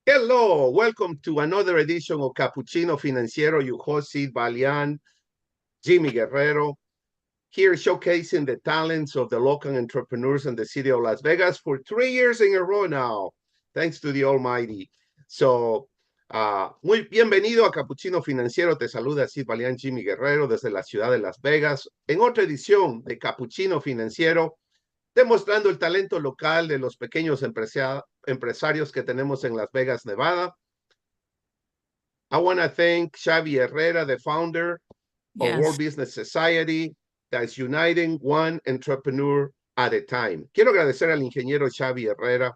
Hello, welcome to another edition of Capucchino Financiero. Your host, Sid Balian, Jimmy Guerrero, here showcasing the talents of the local entrepreneurs in the city of Las Vegas for 3 years in a row now, thanks to the Almighty. So, muy bienvenido a Capucchino Financiero. Te saluda Sid Balian, Jimmy Guerrero, desde la ciudad de Las Vegas, en otra edición de Capucchino Financiero, demostrando el talento local de los pequeños empresarios que tenemos en Las Vegas, Nevada. I want to thank Xavi Herrera, the founder of World Yes. Business Society, that's uniting one entrepreneur at a time. Quiero agradecer al ingeniero Xavi Herrera,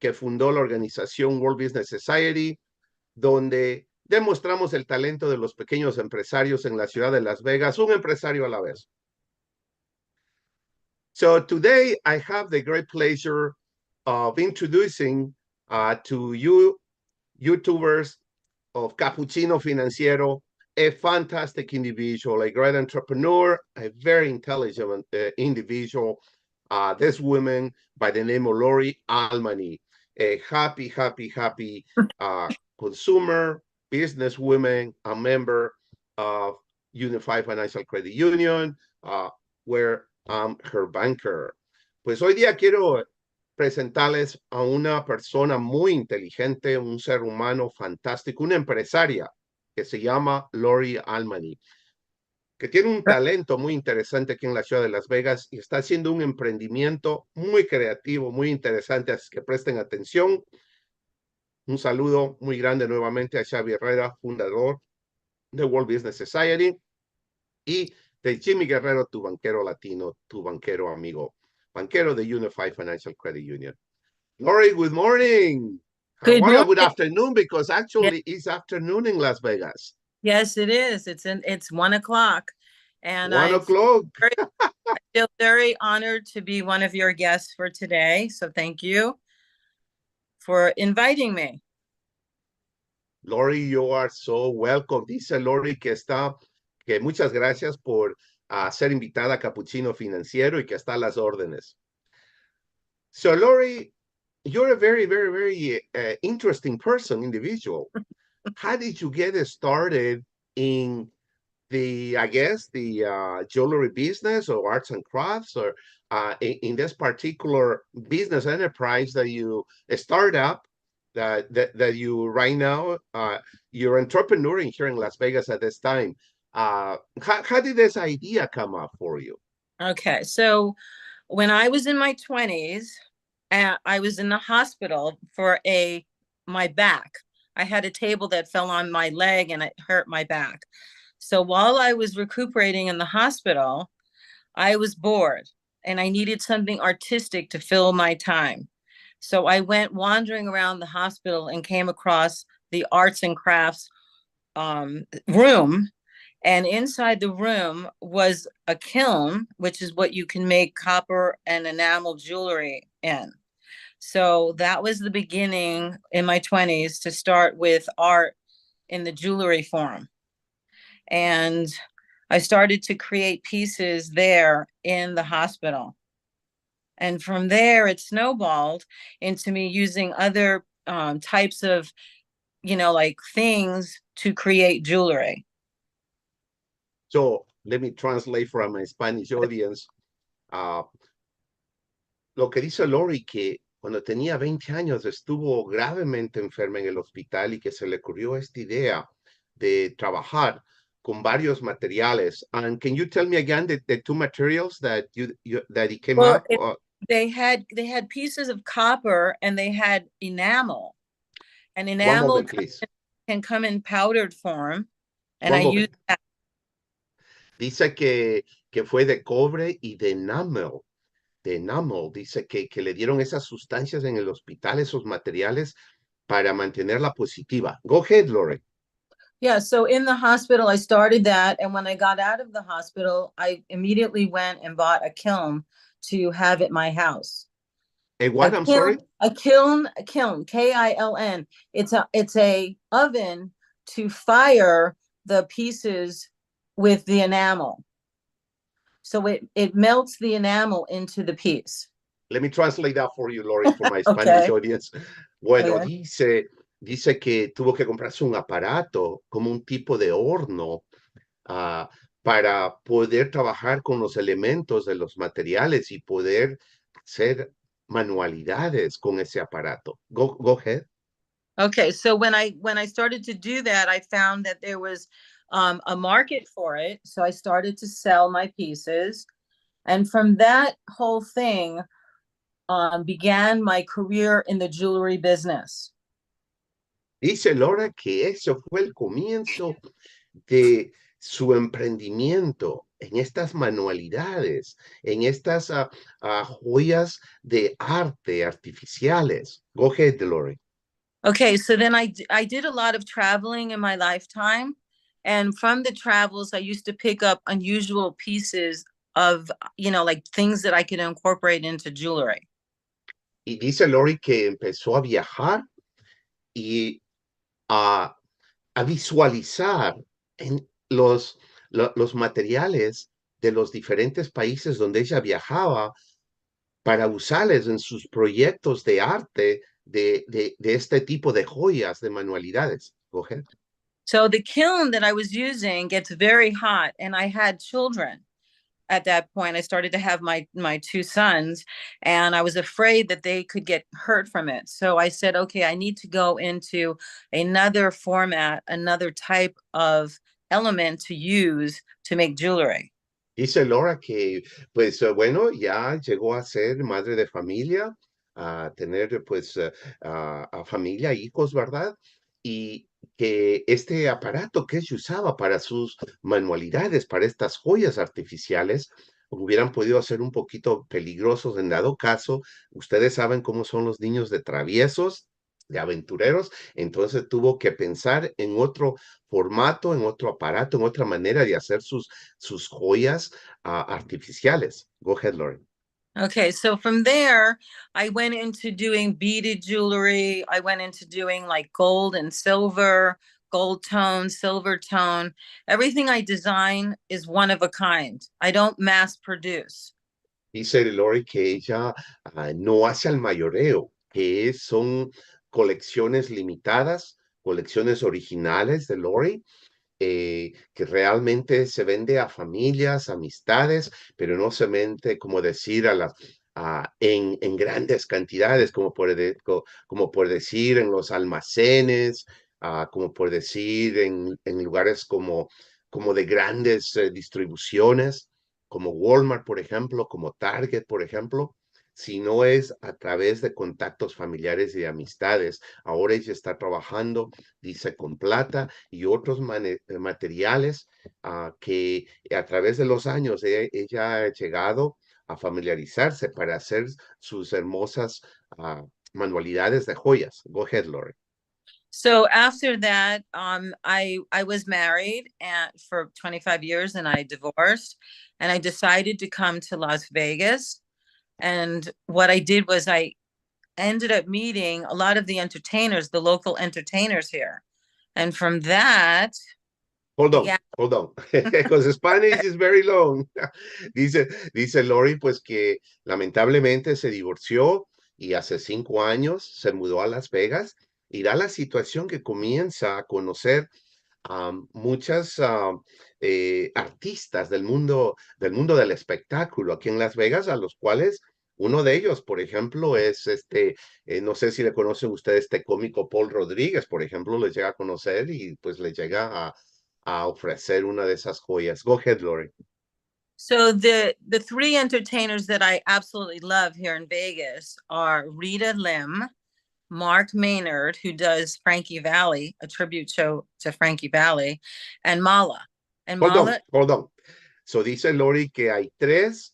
que fundó la organización World Business Society, donde demostramos el talento de los pequeños empresarios en la ciudad de Las Vegas, un empresario a la vez. So today I have the great pleasure of introducing to you YouTubers of Capucchino Financiero, a fantastic individual, a great entrepreneur, a very intelligent individual. This woman by the name of Lori Almani, a happy consumer, businesswoman, a member of Unified Financial Credit Union, where I'm her banker. Pues hoy día quiero presentarles a una persona muy inteligente, un ser humano fantástico, una empresaria que se llama Lori Almani, que tiene un talento muy interesante aquí en la ciudad de Las Vegas y está haciendo un emprendimiento muy creativo, muy interesante, así que presten atención. Un saludo muy grande nuevamente a Xavi Herrera, fundador de World Business Society, y de Jimmy Guerrero, tu banquero latino, tu banquero amigo, banquero de Unified Financial Credit Union. Lori, good morning. Good Well, good morning. afternoon, because Ye- actually it's afternoon in Las Vegas. Yes, it is. It's 1 o'clock, and 1 o'clock. I feel very honored to be one of your guests for today. So thank you for inviting me. Lori, you are so welcome. Dice Lori que muchas gracias por ser invitada a Capuchino Financiero y que está a las órdenes. So, Lori, you're a very interesting person, individual. How did you get started in I guess, the jewelry business or arts and crafts, or in this particular business enterprise that you start up, that you right now, you're entrepreneuring here in Las Vegas at this time. How did this idea come up for you? Okay, so when I was in my 20s, I was in the hospital for my back. I had a table that fell on my leg and it hurt my back. So while I was recuperating in the hospital, I was bored and I needed something artistic to fill my time. So I went wandering around the hospital and came across the arts and crafts room. And inside the room was a kiln, which is what you can make copper and enamel jewelry in. So that was the beginning in my 20s to start with art in the jewelry form. And I started to create pieces there in the hospital. And from there, it snowballed into me using other types of, like things to create jewelry. So let me translate for my Spanish audience. Lo que dice Lori, que cuando tenía 20 años estuvo gravemente enferma en el hospital y que se le ocurrió esta idea de trabajar con varios materiales. And can you tell me again the two materials that it came Well, up? They had pieces of copper and they had enamel. And One enamel moment, please. can come in powdered form. And One I use moment. that. Dice que fue de cobre y de enamel. De enamel. Dice que le dieron esas sustancias en el hospital, esos materiales, para mantenerla positiva. Go ahead, Lori. Yeah, so in the hospital, I started that. And when I got out of the hospital, I immediately went and bought a kiln to have at my house. A what? I'm sorry? A kiln, KILN. It's a oven to fire the pieces with the enamel. So it melts the enamel into the piece. Let me translate that for you, Lori, for my Spanish audience. Bueno, Okay. dice dice que tuvo que comprarse un aparato como un tipo de horno uh, para poder trabajar con los elementos de los materiales y poder hacer manualidades con ese aparato. Go ahead. Okay, so when I started to do that, I found that there was a market for it. So I started to sell my pieces, and from that whole thing began my career in the jewelry business. Dice Laura que eso fue el comienzo de su emprendimiento en estas manualidades, en estas joyas de arte artificiales. Go ahead, Lori. Okay, so then I did a lot of traveling in my lifetime, and from the travels, I used to pick up unusual pieces of like things that I could incorporate into jewelry. Y dice Lori que empezó a viajar y a visualizar en los materiales de los diferentes países donde ella viajaba para usarles en sus proyectos de arte de este tipo de joyas, de manualidades. Go ahead. So the kiln that I was using gets very hot, and I had children at that point. I started to have my two sons, and I was afraid that they could get hurt from it. So I said, okay, I need to go into another format, another type of element to use to make jewelry. Dice Laura que, pues bueno, ya llegó a ser madre de familia, a tener pues a familia, hijos, ¿verdad? Y que este aparato que ella usaba para sus manualidades, para estas joyas artificiales, hubieran podido ser un poquito peligrosos en dado caso. Ustedes saben cómo son los niños de traviesos, de aventureros, entonces tuvo que pensar en otro formato, en otro aparato, en otra manera de hacer sus joyas artificiales. Go ahead, Lauren. Okay, so from there, I went into doing beaded jewelry. I went into doing like gold and silver, gold tone, silver tone. Everything I design is one of a kind. I don't mass produce. Dice Lori que ella no hace al mayoreo, que son colecciones limitadas, colecciones originales de Lori, que realmente se vende a familias, amistades, pero no se vende, como decir, en grandes cantidades, como por decir en los almacenes, como por decir en lugares como de grandes distribuciones, como Walmart, por ejemplo, como Target, por ejemplo, si no es a través de contactos familiares y amistades. Ahora ella está trabajando, dice, con plata y otros materiales que a través de los años ella ha llegado a familiarizarse para hacer sus hermosas manualidades de joyas. Go ahead, Lori. So after that, I was married for 25 years, and I divorced, and I decided to come to Las Vegas. And what I did was I ended up meeting a lot of the entertainers, the local entertainers here. And from that Hold on, began. hold on, because Spanish is very long. Dice Lori, pues que lamentablemente se divorció y hace 5 años se mudó a Las Vegas y da la situación que comienza a conocer a muchas artistas del mundo del espectáculo aquí en Las Vegas, a los cuales uno de ellos, por ejemplo, es no sé si le conocen ustedes, este cómico Paul Rodríguez, por ejemplo, le llega a conocer y pues le llega a ofrecer una de esas joyas. Go ahead, Lori. So the three entertainers that I absolutely love here in Vegas are Rita Lim, Mark Maynard, who does Frankie Valli, a tribute show to Frankie Valli, and Mala. And Hold on, Mala, hold on. So dice Lori que hay tres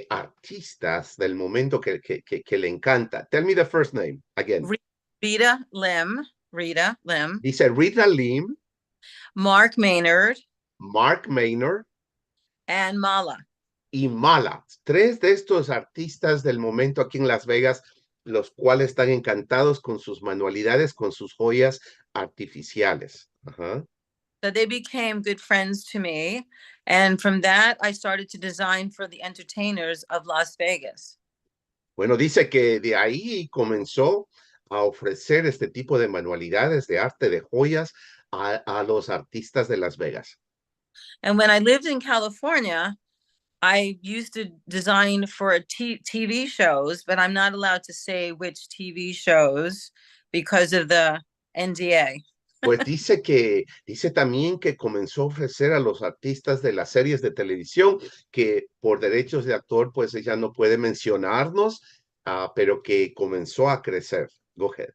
artistas del momento que le encanta. Tell me the first name again. Rita Lim, Dice Rita Lim, Mark Maynard, Mark Maynard and Mala. y Mala. Tres de estos artistas del momento aquí en Las Vegas, los cuales están encantados con sus manualidades, con sus joyas artificiales. Ajá. So they became good friends to me. And from that, I started to design for the entertainers of Las Vegas. Bueno, dice que de ahí comenzó a ofrecer este tipo de manualidades de arte, de joyas a los artistas de Las Vegas. And when I lived in California, I used to design for TV shows, but I'm not allowed to say which TV shows because of the NDA. Pues dice también que comenzó a ofrecer a los artistas de las series de televisión que por derechos de actor, pues ella no puede mencionarnos, pero que comenzó a crecer. Go ahead.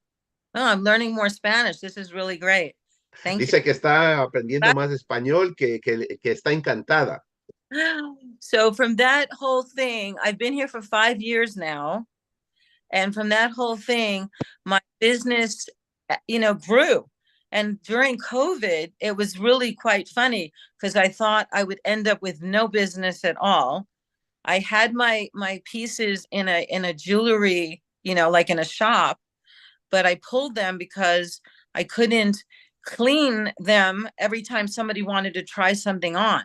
Oh, I'm learning more Spanish. This is really great. Thank Dice que está aprendiendo más español, que está encantada. you. So from that whole thing, I've been here for 5 years now. And from that whole thing, my business, grew. And during COVID, it was really quite funny because I thought I would end up with no business at all. I had my pieces in a jewelry, like in a shop, but I pulled them because I couldn't clean them every time somebody wanted to try something on.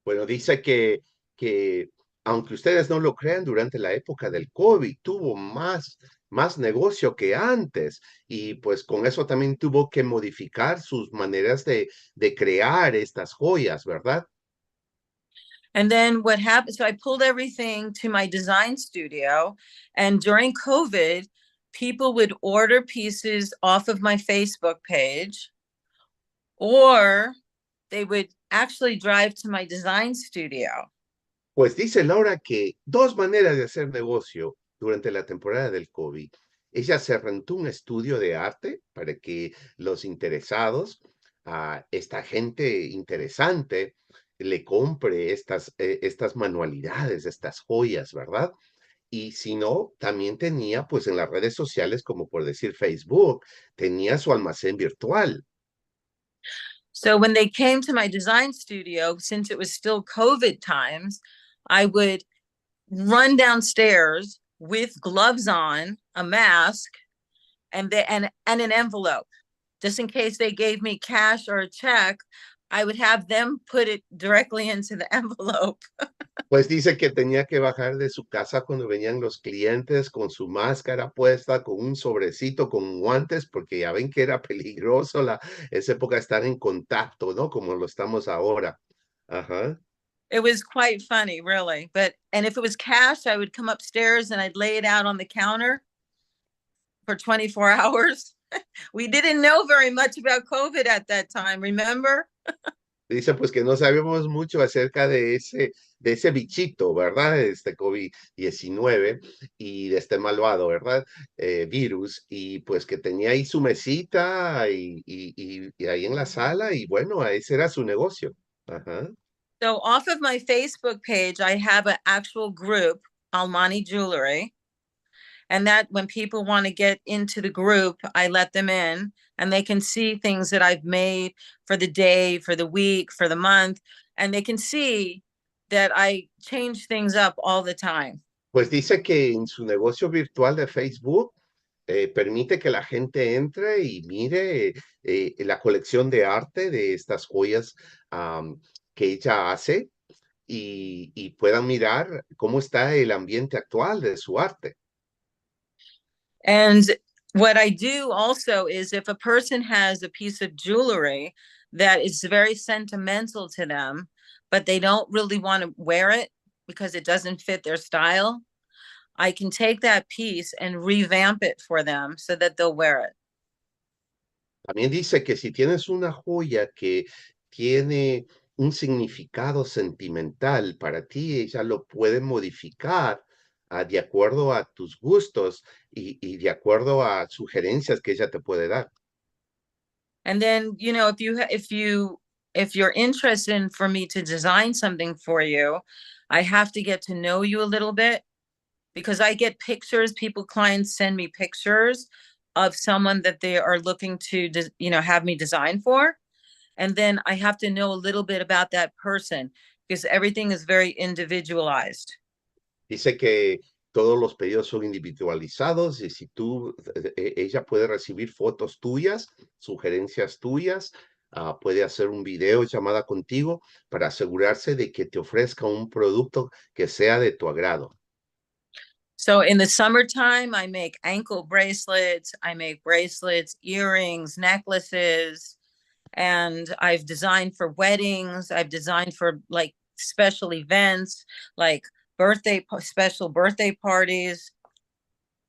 Bueno, dice que aunque ustedes no lo crean, durante la época del COVID tuvo más negocio que antes y pues con eso también tuvo que modificar sus maneras de crear estas joyas, ¿verdad? And then what happened? So I pulled everything to my design studio. And during COVID, people would order pieces off of my Facebook page, or they would actually drive to my design studio. Pues dice Laura que dos maneras de hacer negocio durante la temporada del COVID. Ella se rentó un estudio de arte para que los interesados, a esta gente interesante, le compre estas manualidades, estas joyas, ¿verdad? Y si no, también tenía, pues en las redes sociales, como por decir Facebook, tenía su almacén virtual. So when they came to my design studio, since it was still COVID times, I would run downstairs with gloves on, a mask, and an envelope. Just in case they gave me cash or a check, I would have them put it directly into the envelope. Pues dice que tenía que bajar de su casa cuando venían los clientes con su máscara puesta, con un sobrecito, con guantes, porque ya ven que era peligroso esa época estar en contacto, ¿no? Como lo estamos ahora. Ajá. It was quite funny, really. And if it was cash, I would come upstairs and I'd lay it out on the counter for 24 hours. We didn't know very much about COVID at that time, remember? Dice pues que no sabemos mucho acerca de ese bichito, ¿verdad? Este COVID-19 y de este malvado, ¿verdad? Virus, y pues que tenía ahí su mesita y ahí en la sala, y bueno, ese era su negocio. Ajá. So off of my Facebook page, I have an actual group, Almani Jewelry. And that when people want to get into the group, I let them in and they can see things that I've made for the day, for the week, for the month. And they can see that I change things up all the time. Pues dice que en su negocio virtual de Facebook permite que la gente entre y mire la colección de arte de estas joyas que ella hace y puedan mirar cómo está el ambiente actual de su arte. And what I do also is if a person has a piece of jewelry that is very sentimental to them, but they don't really want to wear it because it doesn't fit their style, I can take that piece and revamp it for them so that they'll wear it. También dice que si tienes una joya que tiene un significado sentimental para ti, ella lo puede modificar de acuerdo a tus gustos y de acuerdo a sugerencias que ella te puede dar. And then, if you're interested in for me to design something for you, I have to get to know you a little bit because I get pictures, clients send me pictures of someone that they are looking to, have me design for. And then I have to know a little bit about that person because everything is very individualized. Dice que todos los pedidos son individualizados y si ella puede recibir fotos tuyas, sugerencias tuyas, puede hacer un video llamada contigo para asegurarse de que te ofrezca un producto que sea de tu agrado. So in the summertime, I make ankle bracelets, I make bracelets, earrings, necklaces, and I've designed for weddings, I've designed for like special events, like special birthday parties.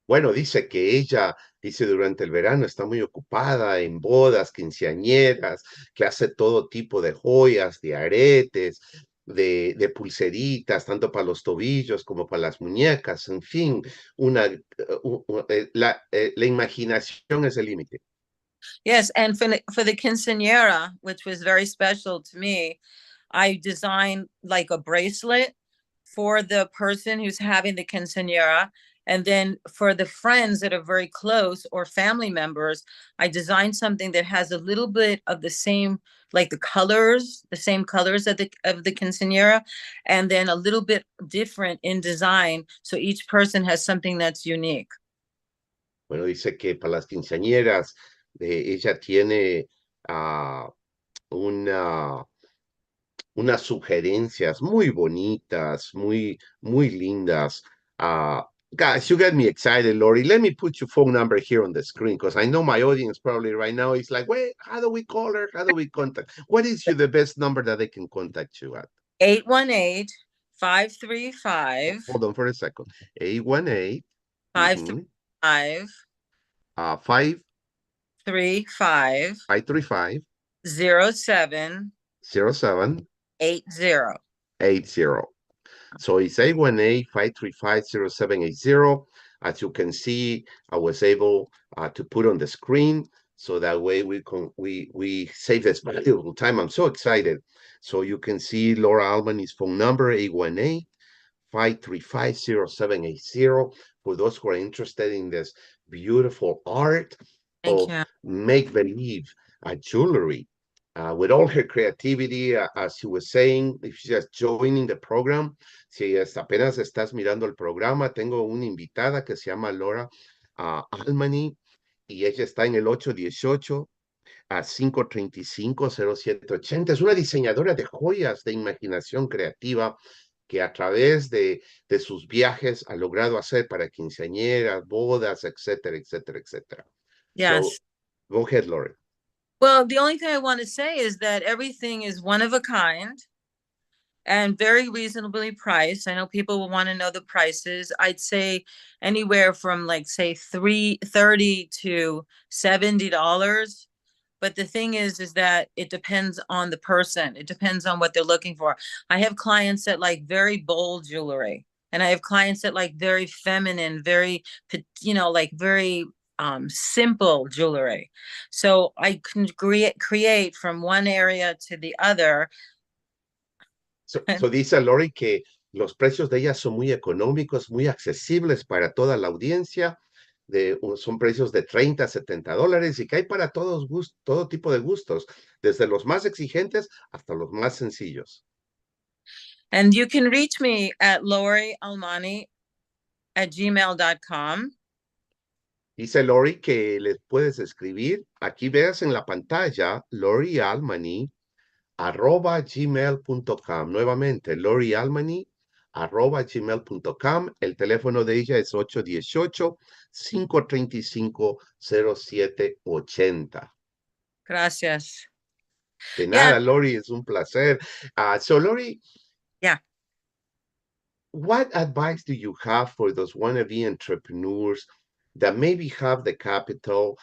Bueno, dice que ella, dice durante el verano está muy ocupada en bodas, quinceañeras, que hace todo tipo de joyas, de aretes, de pulseritas, tanto para los tobillos como para las muñecas, en fin, la imaginación es el límite. Yes, and for the quinceañera, which was very special to me, I designed like a bracelet for the person who's having the quinceañera. And then for the friends that are very close or family members, I designed something that has a little bit of the same, like the same colors of the quinceañera, and then a little bit different in design. So each person has something that's unique. Bueno, dice que para las quinceañeras ella tiene una unas sugerencias muy bonitas, muy lindas. Guys, you get me excited, Lori. Let me put your phone number here on the screen because I know my audience probably right now is like, wait, how do we call her? How do we contact? What is the best number that they can contact you at? 818 535 Hold on for a second. 818 mm-hmm, 535 5 35 535 0780. 0780. So it's 818-535-0780. As you can see, I was able to put on the screen so that way we save this valuable time. I'm so excited. So you can see Laura Albany's phone number, 818-535-0780. For those who are interested in this beautiful art Thank of you. make-believe jewelry. With all her creativity, as she was saying, if she's just joining the program, si apenas estás mirando el programa, tengo una invitada que se llama Laura Almany y ella está en el 818 a 535-0780. Es una diseñadora de joyas de imaginación creativa que a través de sus viajes ha logrado hacer para quinceañeras, bodas, etcétera, etcétera, etcétera. So, Yes. go ahead, Laura. Well, the only thing I want to say is that everything is one of a kind and very reasonably priced. I know people will want to know the prices. I'd say anywhere from like say 330 to $70. But the thing is that it depends on the person. It depends on what they're looking for. I have clients that like very bold jewelry, and I have clients that like very feminine, very, like very simple jewelry. So I can create from one area to the other. So dice Lori que los precios de ella son muy económicos, muy accesibles para toda la audiencia. Son precios de 30 a 70 dólares y que hay para todo tipo de gustos, desde los más exigentes hasta los más sencillos. And you can reach me at lorialmani@gmail.com. Dice Lori que les puedes escribir. Aquí veas en la pantalla Lori Almany @gmail.com. Nuevamente, Lori Almany @gmail.com. El teléfono de ella es 818-535-0780. Gracias. De Yeah, nada, Lori, es un placer. So, Lori, yeah. what advice do you have for those wannabe entrepreneurs that maybe have the capital,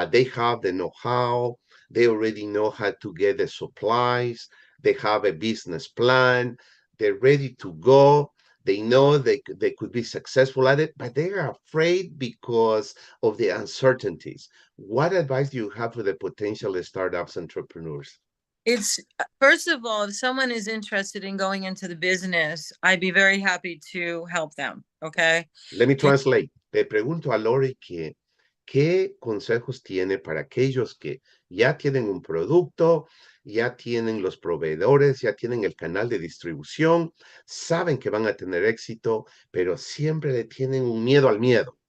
they have the know-how, they already know how to get the supplies, they have a business plan, they're ready to go, they know they could be successful at it, but they are afraid because of the uncertainties. What advice do you have for the potential startups entrepreneurs? It's first of all, if someone is interested in going into the business, I'd be very happy to help them. Okay. Let me And translate. Le pregunto a Lori que qué consejos tiene para aquellos que ya tienen un producto, ya tienen los proveedores, ya tienen el canal de distribución, saben que van a tener éxito, pero siempre le tienen un miedo al miedo.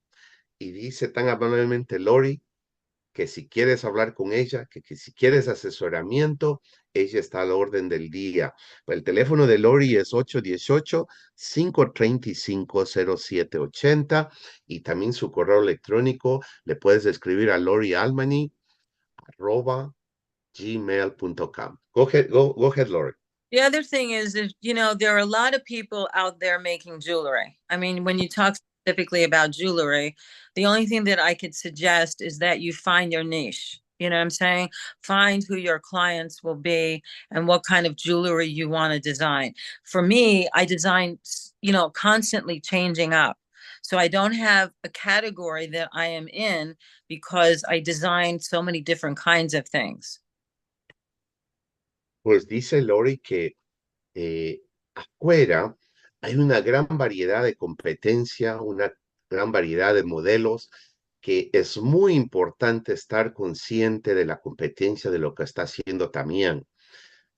Y dice tan amablemente Lori que si quieres hablar con ella, que si quieres asesoramiento, ella está al orden del día. El teléfono de Lori es 818-535-0780 y también su correo electrónico le puedes escribir a lorialmany@gmail.com. Go ahead, Lori. The other thing is, if you know, there are a lot of people out there making jewelry. I mean, when you talk specifically about jewelry, the only thing that I could suggest is that you find your niche. You know what I'm saying? Find who your clients will be and what kind of jewelry you want to design. For me, I design, constantly changing up. So I don't have a category that I am in because I design so many different kinds of things. Pues dice Lori que afuera hay una gran variedad de competencia, una gran variedad de modelos, que es muy importante estar consciente de la competencia de lo que está haciendo también.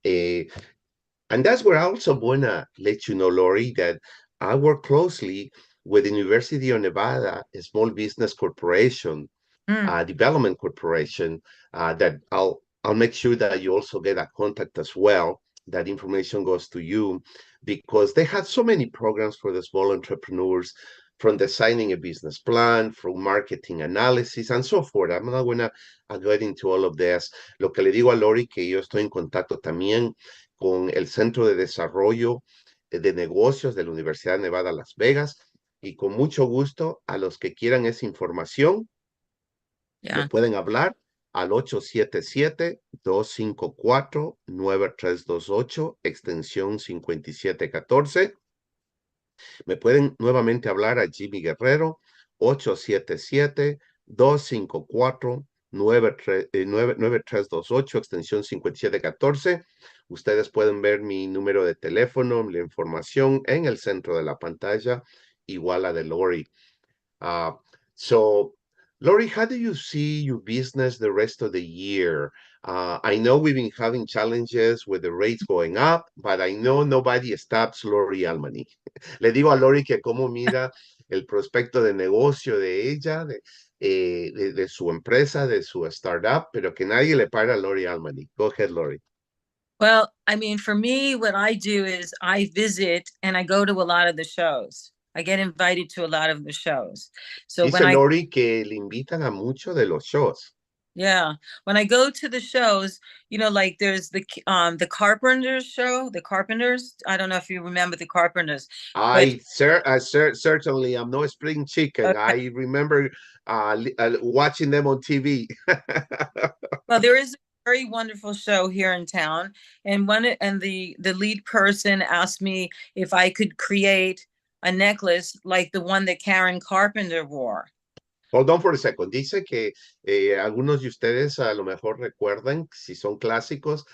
Eh, and that's where I also want to let you know, Lori, that I work closely with the University of Nevada Small Business Corporation, Mm, development corporation, that I'll make sure that you also get a contact as well. That information goes to you because they have so many programs for the small entrepreneurs, from designing a business plan, from marketing analysis, and so forth. I'm not gonna get into all of this. Lo que le digo a Lori que yo estoy en contacto también con el Centro de Desarrollo de Negocios de la Universidad de Nevada, Las Vegas, y con mucho gusto a los que quieran esa información me yeah. pueden hablar al 877-254-9328, extensión 5714. Me pueden nuevamente hablar a Jimmy Guerrero, 877-254-9328, extensión 5714. Ustedes pueden ver mi número de teléfono, la información en el centro de la pantalla, igual a de Lori. Uh, so, Lori, how do you see your business the rest of the year? I know we've been having challenges with the rates going up, but I know nobody stops Lori Almany. Le digo a Lori que cómo mira el prospecto de negocio de ella, de su empresa, de su startup, pero que nadie le para a Lori Almany. Go ahead, Lori. Well, I mean, for me, what I do is I visit and I go to a lot of the shows. I get invited to a lot of the shows. So Dice Lori que le invitan a muchos de los shows. yeah, when I go to the shows, like there's the Carpenters show, the Carpenters. I don't know if you remember the Carpenters, but Certainly I'm no spring chicken. okay. I remember watching them on TV. Well, there is a very wonderful show here in town, and the lead person asked me if I could create a necklace like the one that Karen Carpenter wore. Hold on for a second. Dice que algunos de ustedes a lo mejor recuerdan, si son clásicos,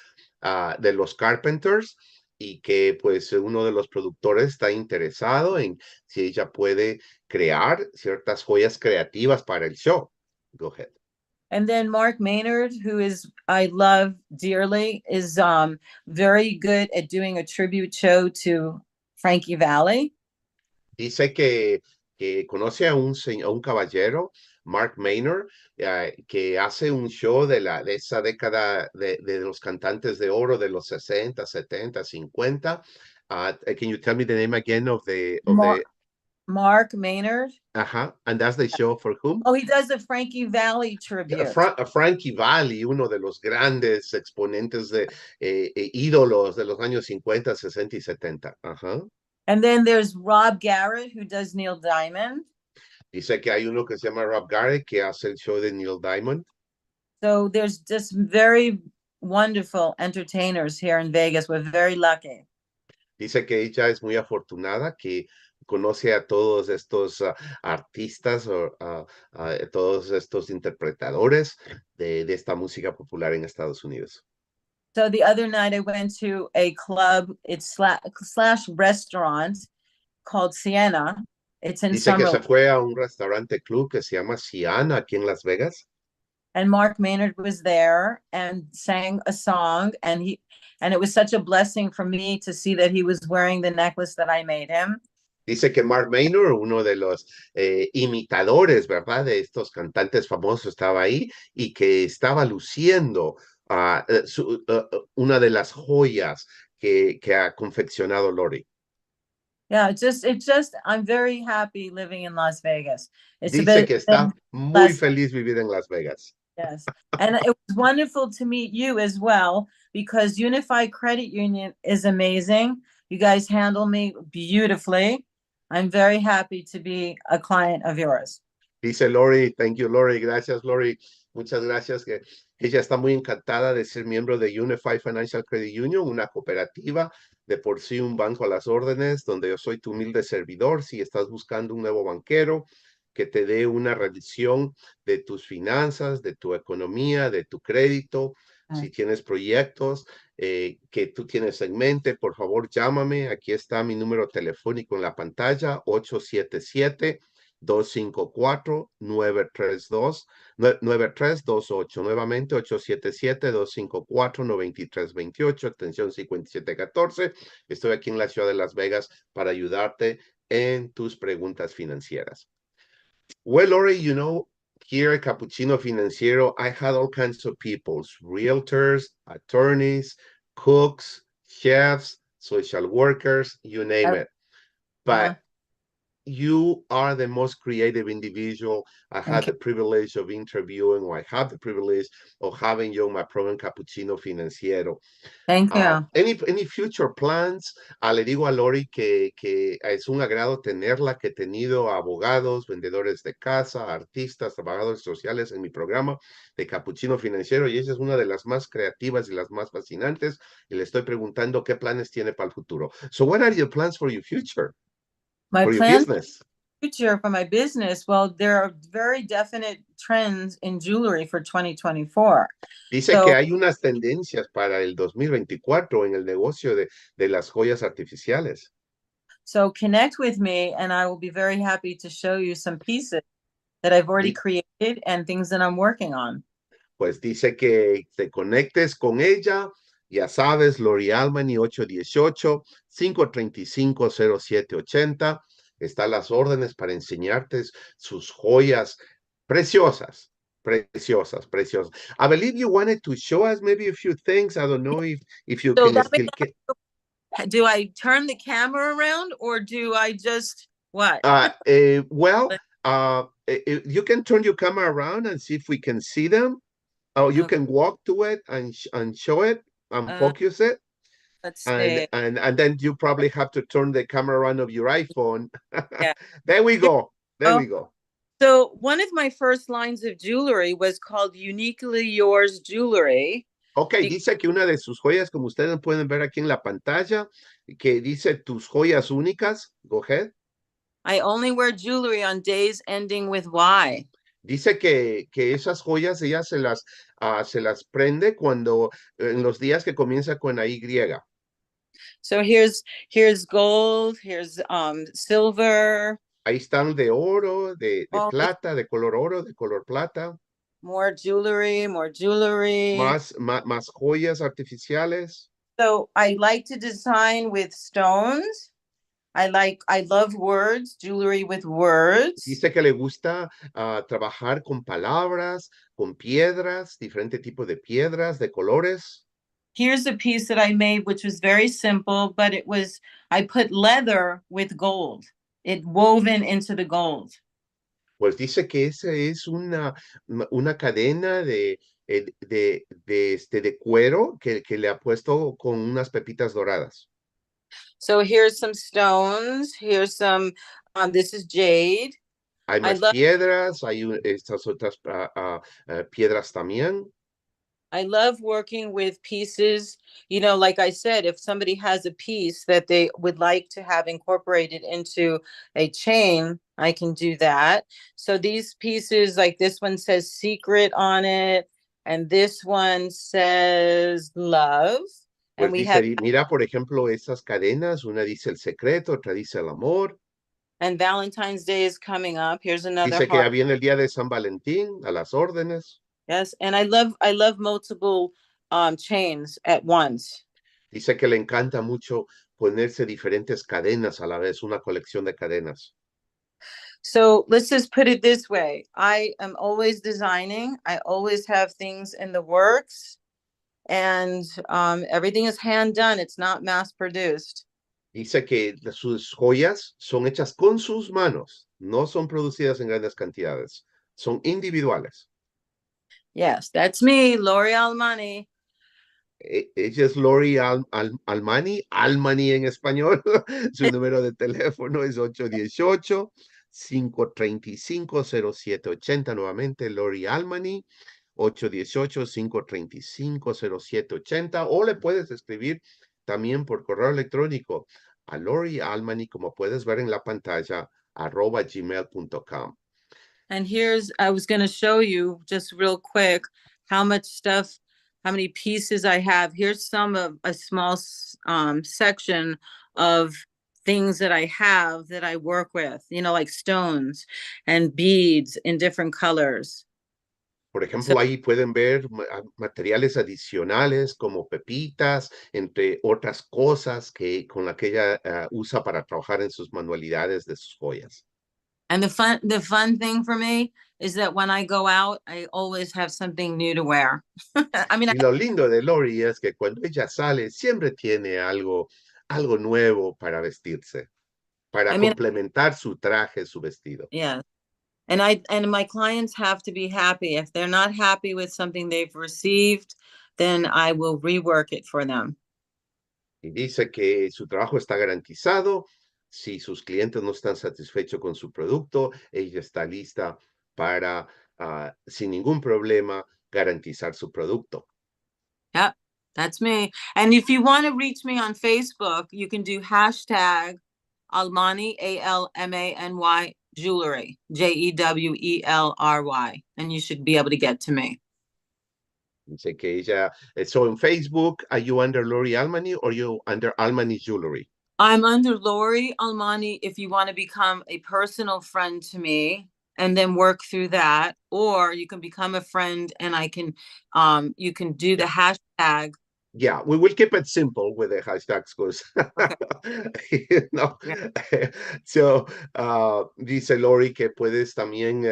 de los Carpenters, y que pues uno de los productores está interesado en si ella puede crear ciertas joyas creativas para el show. Go ahead. And then Mark Maynard, who is I love dearly, is very good at doing a tribute show to Frankie Valli. Dice que conoce a un caballero, Mark Maynard, que hace un show de esa década de los cantantes de oro de los 60, 70, 50. Can you tell me the name again of Mark Maynard? And that's the show for whom? Oh, he does a Frankie Valli tribute. Frankie Valli, uno de los grandes exponentes de ídolos de los años 50, 60 y 70. And then there's Rob Garrett, who does Neil Diamond. Dice que hay uno que se llama Rob Garrett que hace el show de Neil Diamond. So there's just very wonderful entertainers here in Vegas. We're very lucky. Dice que ella es muy afortunada que conoce a todos estos artistas o todos estos interpretadores de esta música popular en Estados Unidos. So the other night I went to a club, it's slash restaurant called Sienna. It's in Dice que se Summerlin. fue a un restaurante club que se llama Siana aquí en Las Vegas. And Mark Maynard was there and sang a song, and it was such a blessing for me to see that he was wearing the necklace that I made him. Dice que Mark Maynard, uno de los imitadores, ¿verdad? De estos cantantes famosos, estaba ahí y que estaba luciendo una de las joyas que ha confeccionado Lori. Yeah, I'm very happy living in Las Vegas. It's a Dice bit que está been muy less, feliz vivir en Las Vegas. yes. And it was wonderful to meet you as well because Unified Credit Union is amazing. You guys handle me beautifully. I'm very happy to be a client of yours. Dice Lori, thank you Lori, gracias Lori, muchas gracias, que ella está muy encantada de ser miembro de Unified Financial Credit Union, una cooperativa, de por sí un banco a las órdenes, donde yo soy tu humilde servidor. Si estás buscando un nuevo banquero que te dé una revisión de tus finanzas, de tu economía, de tu crédito, si tienes proyectos que tú tienes en mente, por favor llámame. Aquí está mi número telefónico en la pantalla, 877 254-932, 9328. Nuevamente, 877-254-9328, extensión 5714. Estoy aquí en la ciudad de Las Vegas para ayudarte en tus preguntas financieras. Well, Lori, you know, here at Capucchino Financiero, I had all kinds of people, realtors, attorneys, cooks, chefs, social workers, you name it. Uh-huh. But you are the most creative individual I had Thank you. the privilege of interviewing, or I have the privilege of having you on my program Capuchino Financiero. Thank you. Any future plans? Le digo a Lori que es un agrado tenerla, que he tenido abogados, vendedores de casa, artistas, trabajadores sociales en mi programa de Capuchino Financiero, y ella es una de las más creativas y las más fascinantes, y le estoy preguntando qué planes tiene para el futuro. So what are your plans for your future, My for your plans business? future for my business, well, there are very definite trends in jewelry for 2024. Dice que So, hay unas tendencias para el 2024 en el negocio de las joyas artificiales. so connect with me and I will be very happy to show you some pieces that I've already Di- created and things that I'm working on. Pues dice que te conectes con ella, ya sabes, Lori Almany 818-535-0780. Está a las órdenes para enseñarte sus joyas preciosas, preciosas, preciosas. I believe you wanted to show us maybe a few things. I don't know if you So can that still. do I turn the camera around or do I just what? Well, you can turn your camera around and see if we can see them. Oh, you Okay, can walk to it and show it and uh, focus it, let's and see. and then you probably have to turn the camera around of your iPhone. Yeah. There we go. There Oh, we go. so one of my first lines of jewelry was called Uniquely Yours Jewelry. Ok, dice que una de sus joyas, como ustedes pueden ver aquí en la pantalla, que dice tus joyas únicas. Go ahead. I only wear jewelry on days ending with Y. Dice que esas joyas ella se las prende cuando en los días que comienza con la Y. So here's gold, here's silver, Ahí están de oro, de all this plata, de color oro, de color plata, more jewelry, more jewelry. más joyas artificiales. So I like to design with stones. I love words, jewelry with words. Dice que le gusta trabajar con palabras, con piedras, diferente tipo de piedras, de colores. Here's a piece that I made, which was very simple, but I put leather with gold. It woven into the gold. Pues dice que esa es una cadena de cuero que le ha puesto con unas pepitas doradas. So here's some stones. This is jade. Hay I más love piedras, hay estas otras piedras también. I love working with pieces, like I said, if somebody has a piece that they would like to have incorporated into a chain, I can do that. So these pieces, like this one says secret on it, and this one says love. And Pues we have, dice, mira, por ejemplo, esas cadenas, una dice el secreto, otra dice el amor. and Valentine's Day is coming up. Here's another Dice que ya heart. viene el día de San Valentín, a las órdenes. Yes, and I love multiple chains at once. Dice que le encanta mucho ponerse diferentes cadenas a la vez, una colección de cadenas. So let's just put it this way. I am always designing. I always have things in the works. and everything is hand done. It's not mass produced. Dice que sus joyas son hechas con sus manos, no son producidas en grandes cantidades, son individuales. Yes, that's me, Lori Almani. Ella es Lori Almani, Almani en español. Su número de teléfono es 818-535-0780. Nuevamente, Lori Almani, 818-535-0780. O le puedes escribir también por correo electrónico a Lori Almani, como puedes ver en la pantalla, @gmail.com. And I was going to show you just real quick how much stuff, how many pieces I have. Here's a small section of things that I have that I work with, like stones and beads in different colors. Por So, ejemplo, ahí pueden ver materiales adicionales como pepitas, entre otras cosas con la que ella usa para trabajar en sus manualidades de sus joyas. and the fun thing for me is that when I go out, I always have something new to wear. I mean, Y lo lindo de Lori es que cuando ella sale, siempre tiene algo nuevo para vestirse, para I mean, complementar su traje, su vestido. yeah. And my clients have to be happy. If they're not happy with something they've received, then I will rework it for them. Y dice que su trabajo está garantizado. Si sus clientes no están satisfechos con su producto, ella está lista para, sin ningún problema, garantizar su producto. Yep, that's me. And if you want to reach me on Facebook, you can do hashtag Almani, ALMANY jewelry, JEWELRY, and you should be able to get to me. Dice que ella, so en Facebook, are you under Lori Almani or you under Almani Jewelry? I'm under Lori Almani if you want to become a personal friend to me and then work through that, or you can become a friend and you can do the hashtag. Yeah, we will keep it simple with the hashtags because, Okay. you know. Yeah. So, dice Lori que puedes también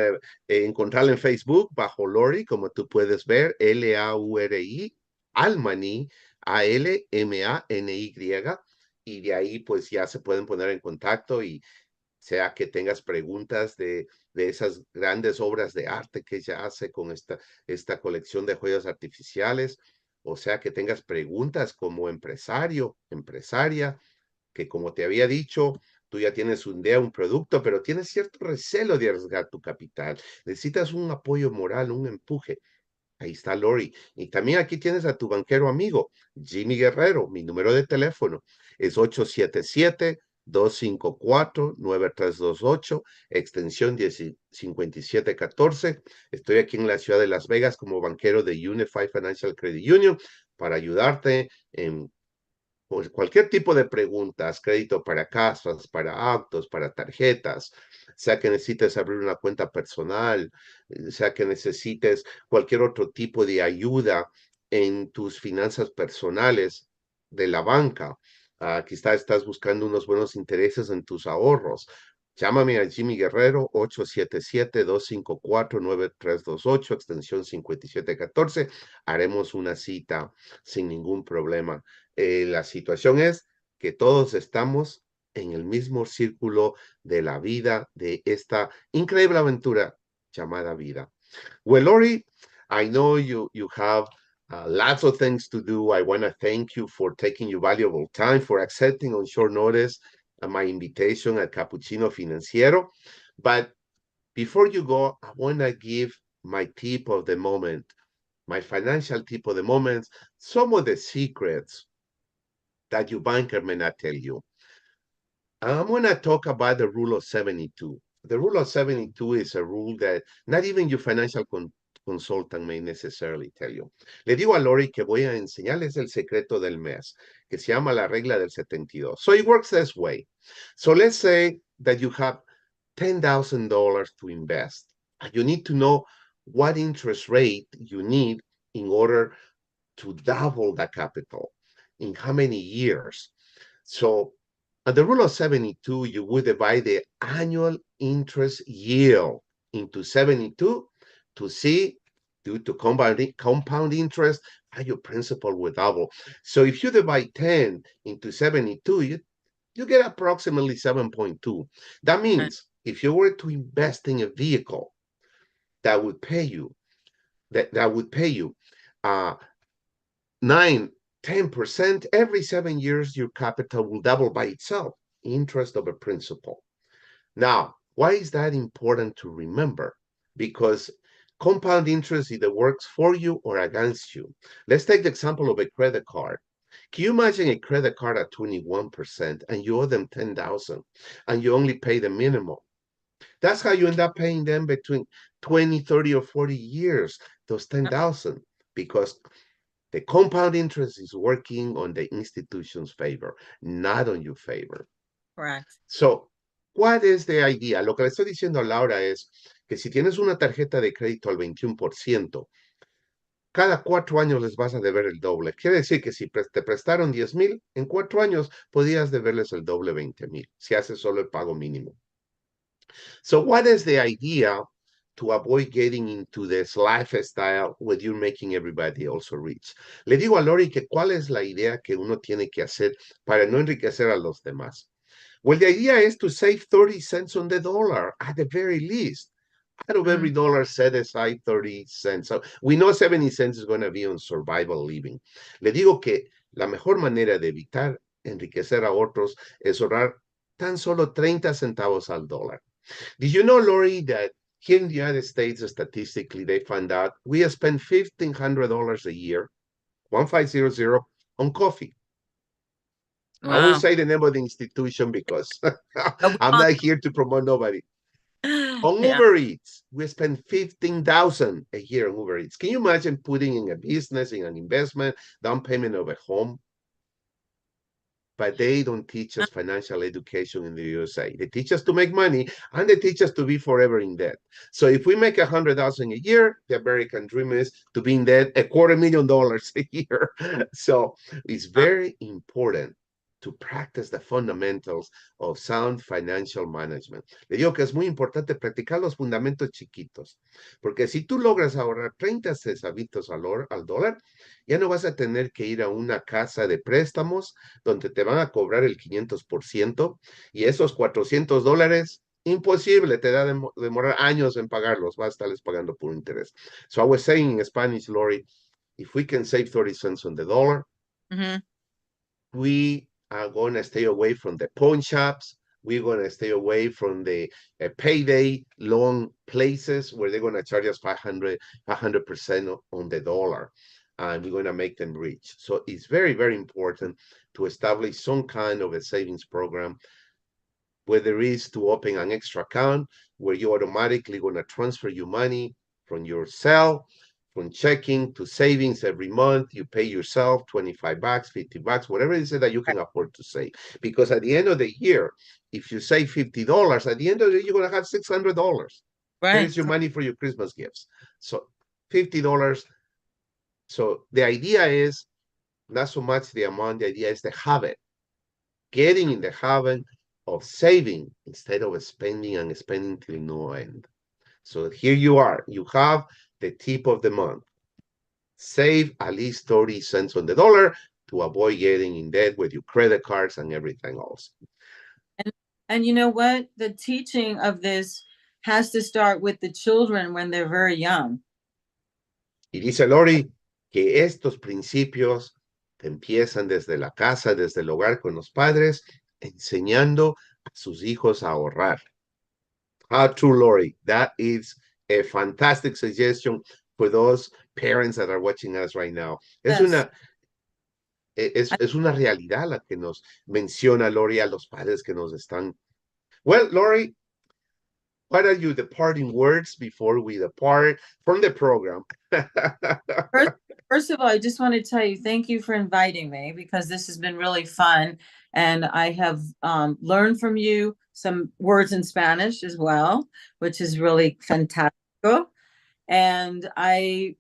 encontrarla en Facebook bajo Lori, como tú puedes ver, Lauri, Almani, Almany, y de ahí pues ya se pueden poner en contacto y sea que tengas preguntas de esas grandes obras de arte que ella hace con esta colección de joyas artificiales, o sea que tengas preguntas como empresario, empresaria, que como te había dicho, tú ya tienes un idea, un producto, pero tienes cierto recelo de arriesgar tu capital. Necesitas un apoyo moral, un empuje. Ahí está Lori. Y también aquí tienes a tu banquero amigo, Jimmy Guerrero. Mi número de teléfono es 877-254-9328, extensión 5714. Estoy aquí en la ciudad de Las Vegas como banquero de Unified Financial Credit Union para ayudarte en pues cualquier tipo de preguntas, crédito para casas, para autos, para tarjetas, sea que necesites abrir una cuenta personal, sea que necesites cualquier otro tipo de ayuda en tus finanzas personales de la banca. Quizá estás buscando unos buenos intereses en tus ahorros. Llámame a Jimmy Guerrero, 877-254-9328, extensión 5714. Haremos una cita sin ningún problema. La situación es que todos estamos en el mismo círculo de la vida, de esta increíble aventura llamada vida. Well, Lori, I know you have lots of things to do. I want to thank you for taking your valuable time, for accepting on short notice my invitation at Capucchino Financiero. But before you go, I want to give my tip of the moment, my financial tip of the moment, some of the secrets that your banker may not tell you. I'm going to talk about the rule of 72. The rule of 72 is a rule that not even your financial consultant may necessarily tell you. Le digo a Lori que voy a enseñarles el secreto del mes, que se llama la regla del 72. So it works this way. So let's say that you have $10,000 to invest. You need to know what interest rate you need in order to double the capital. In how many years? So at the rule of 72, you would divide the annual interest yield into 72 to see, due to compound interest, your principal will double. So if you divide 10 into 72, you get approximately 7.2. That means if you were to invest in a vehicle that would pay you, that would pay you uh, 9, 10% every 7 years, your capital will double by itself, interest over principal. Now, why is that important to remember? Because compound interest either works for you or against you. Let's take the example of a credit card. Can you imagine a credit card at 21% and you owe them 10,000 and you only pay the minimum? That's how you end up paying them between 20, 30, or 40 years, those 10,000, because the compound interest is working on the institution's favor, not on your favor. Correct. So, ¿cuál es la idea? Lo que le estoy diciendo a Laura es que si tienes una tarjeta de crédito al 21%, cada 4 años les vas a deber el doble. Quiere decir que si te prestaron 10,000, en 4 años podías deberles el doble, 20,000, si haces solo el pago mínimo. So what is the idea to avoid getting into this lifestyle where you're making everybody also rich? Le digo a Lori que cuál es la idea que uno tiene que hacer para no enriquecer a los demás. Well, the idea is to save 30 cents on the dollar at the very least. Out of every dollar, set aside 30 cents. So we know 70 cents is going to be on survival living. Le digo que la mejor manera de evitar enriquecer a otros es ahorrar tan solo 30 centavos al dólar. Did you know, Lori, that here in the United States, statistically, they found out we spend $1,500 a year, 1500, on coffee. I won't Wow. say the name of the institution because Oh, I'm not here to promote nobody. On yeah. Uber Eats, we spend 15,000 a year on Uber Eats. Can you imagine putting in a business, in an investment, down payment of a home? But they don't teach us financial education in the USA. They teach us to make money and they teach us to be forever in debt. So if we make 100,000 a year, the American dream is to be in debt $250,000 a year. So it's very important to practice the fundamentals of sound financial management. Le digo que es muy importante practicar los fundamentos chiquitos, porque si tú logras ahorrar 30 centavitos al dólar, ya no vas a tener que ir a una casa de préstamos donde te van a cobrar el 500% y esos $400, imposible, te da demorar años en pagarlos, vas a estarles pagando por interés. So I was saying in Spanish, Lori, if we can save 30 cents on the dollar, we are going to stay away from the pawn shops. We're going to stay away from the payday loan places where they're going to charge us 500% on the dollar. And we're going to make them rich. So it's very, very important to establish some kind of a savings program, whether it's to open an extra account where you automatically going to transfer your money from your cell, from checking to savings every month. You pay yourself 25 bucks, 50 bucks, whatever it is that you can afford to save. Because at the end of the year, if you save $50, at the end of the year, you're going to have $600. There Right. is your money for your Christmas gifts. So $50. So the idea is not so much the amount, the idea is the habit. Getting in the habit of saving instead of spending and spending till no end. So here you are. You have the tip of the month. Save at least 30 cents on the dollar to avoid getting in debt with your credit cards and everything else. And you know what? The teaching of this has to start with the children when they're very young. Y dice Lori que estos principios empiezan desde la casa, desde el hogar con los padres, enseñando a sus hijos a ahorrar. How true, Lori. That is a fantastic suggestion for those parents that are watching us right now. Es Yes. una, es una realidad la que nos menciona Lori a los padres que nos están. Well, Lori, what are your departing words before we depart from the program? First of all, I just want to tell you thank you for inviting me because this has been really fun. And I have learned from you some words in Spanish as well, which is really fantastic. And I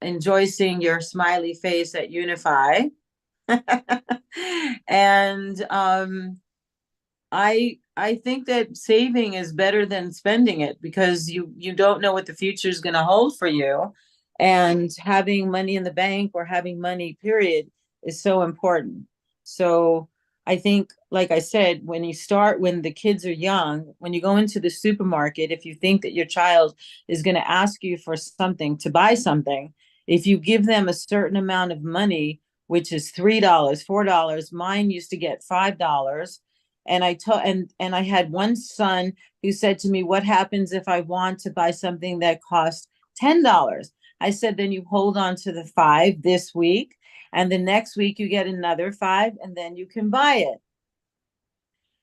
enjoy seeing your smiley face at Unify. And I think that saving is better than spending it because you don't know what the future is going to hold for you. And having money in the bank or having money, period, is so important. So I think, like I said, when the kids are young, when you go into the supermarket, if you think that your child is going to ask you for something to buy something, if you give them a certain amount of money, which is $3, $4, mine used to get $5. And I had one son who said to me, "What happens if I want to buy something that costs $10?" I said, "Then you hold on to the five this week, and the next week you get another five, and then you can buy it."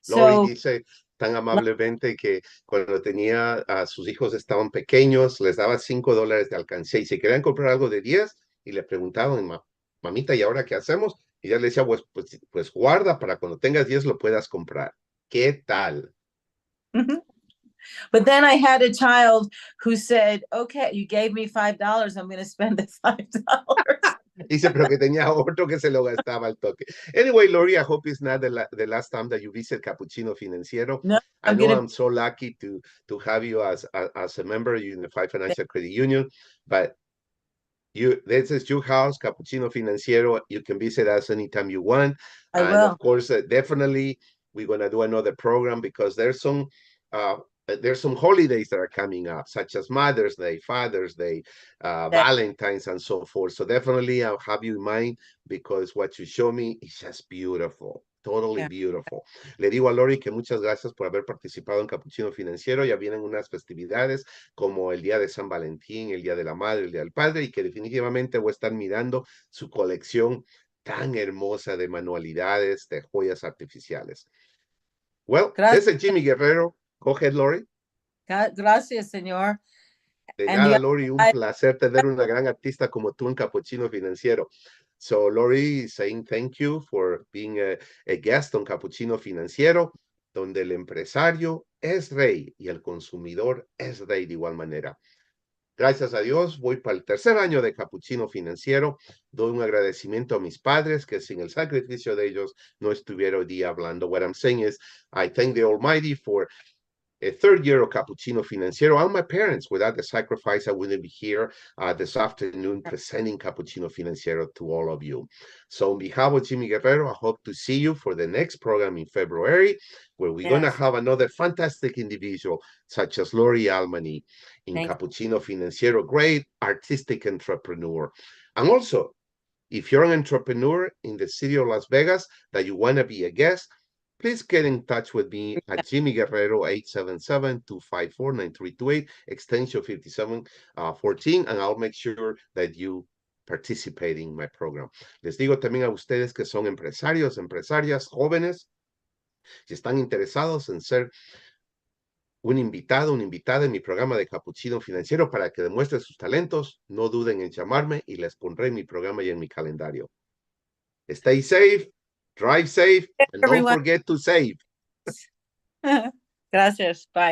Lori So, dice tan amablemente que cuando tenía a sus hijos estaban pequeños, les daba $5 de alcancía y si querían comprar algo de 10 y le preguntaban, mamita, ¿y ahora qué hacemos? Y ella le decía, pues guarda para cuando tengas 10 lo puedas comprar. ¿Qué tal? but then I had a child who said, "Okay, you gave me $5. I'm going to spend the $5." Dice, pero que tenía otro que se lo gastaba al toque. Anyway, Lori, I hope it's not the last time that you visit Capuchino Financiero. No, I I'm know going I'm so lucky to have you as a member of Unified Financial Credit Union, but this is your house, Capuchino Financiero. You can visit us anytime you want. I And will. of course, definitely we're going to do another program because uh, there's some holidays that are coming up, such as Mother's Day, Father's Day, Valentine's, and so forth. So definitely I'll have you in mind because what you show me is just beautiful. Totally Yeah. beautiful. Le digo a Lori que muchas gracias por haber participado en Capuchino Financiero. Ya vienen unas festividades como el Día de San Valentín, el Día de la Madre, el Día del Padre, y que definitivamente voy a estar mirando su colección tan hermosa de manualidades, de joyas artificiales. Well, Gracias, this is Jimmy Guerrero. Go ahead, Lori. gracias, señor. De And nada, the Lori, un I, placer tener una gran artista como tú en Capuchino Financiero. So, Lori is saying thank you for being a guest on Capuchino Financiero, donde el empresario es rey y el consumidor es rey de igual manera. Gracias a Dios, voy para el tercer año de Capuchino Financiero. Doy un agradecimiento a mis padres que sin el sacrificio de ellos no estuviera hoy día hablando. What I'm saying is, I thank the Almighty for a third year of Capuchino Financiero and my parents. Without the sacrifice, I wouldn't be here this afternoon presenting Capuchino Financiero to all of you. So on behalf of Jimmy Guerrero, I hope to see you for the next program in February, where we're going to have another fantastic individual such as Lori Almany in thank Capuchino Financiero, great artistic entrepreneur. And also, if you're an entrepreneur in the city of Las Vegas that you want to be a guest, please get in touch with me at Jimmy Guerrero 877-254-9328, extension 5714, and I'll make sure that you participate in my program. Les digo también a ustedes que son empresarios, empresarias, jóvenes, si están interesados en ser un invitado, una invitada en mi programa de Capuchino Financiero para que demuestre sus talentos, no duden en llamarme y les pondré en mi programa y en mi calendario. Stay safe, drive safe, and don't everyone. forget to save. Gracias. Bye.